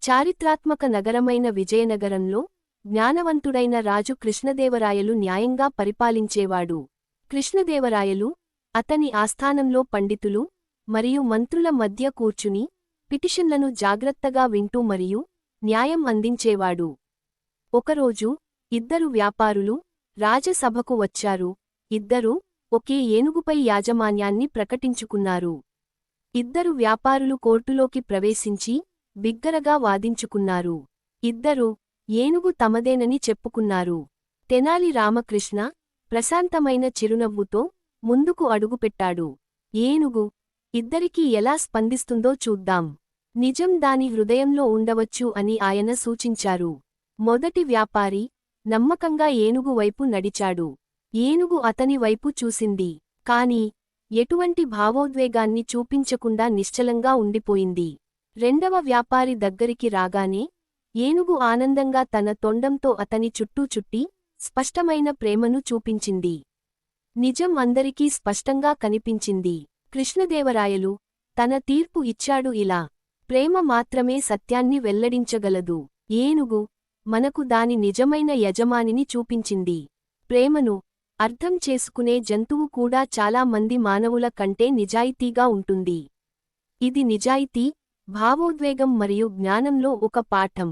చారిత్రాత్మక నగరమైన విజయనగరంలో జ్ఞానవంతుడైన రాజు కృష్ణదేవరాయలు న్యాయంగా పరిపాలించేవాడు. కృష్ణదేవరాయలు అతని ఆస్థానంలో పండితులు మరియు మంత్రుల మధ్య కూర్చుని పిటిషన్లను జాగ్రత్తగా వింటూ మరియు న్యాయం అందించేవాడు. ఒకరోజు ఇద్దరు వ్యాపారులు రాజసభకు వచ్చారు. ఇద్దరూ ఒకే ఏనుగుపై యాజమాన్యాన్ని ప్రకటించుకున్నారు. ఇద్దరు వ్యాపారులు కోర్టులోకి ప్రవేశించి బిగ్గరగా వాదించుకున్నారు. ఇద్దరూ ఏనుగు తమదేనని చెప్పుకున్నారు. తెనాలి రామకృష్ణ ప్రశాంతమైన చిరునవ్వుతో ముందుకు అడుగుపెట్టాడు. ఏనుగు ఇద్దరికీ ఎలా స్పందిస్తుందో చూద్దాం. నిజం దాని హృదయంలో ఉండవచ్చు అని ఆయన సూచించారు. మొదటి వ్యాపారి నమ్మకంగా ఏనుగు వైపు నడిచాడు. ఏనుగు అతని వైపు చూసింది, కాని ఎటువంటి భావోద్వేగాన్ని చూపించకుండా నిశ్చలంగా ఉండిపోయింది. రెండవ వ్యాపారి దగ్గరికి రాగానే ఏనుగు ఆనందంగా తన తొండంతో అతని చుట్టూ చుట్టి స్పష్టమైన ప్రేమను చూపించింది. నిజం అందరికీ స్పష్టంగా కనిపించింది. కృష్ణదేవరాయలు తన తీర్పు ఇచ్చాడు ఇలా: ప్రేమ మాత్రమే సత్యాన్ని వెల్లడించగలదు. ఏనుగు మనకు దాని నిజమైన యజమానిని చూపించింది. ప్రేమను అర్థం చేసుకునే జంతువు కూడా చాలా మంది మానవుల కంటే నిజాయితీగా ఉంటుంది. ఇది నిజాయితీ, భావోద్వేగం మరియు జ్ఞానంలో ఒక పాఠం.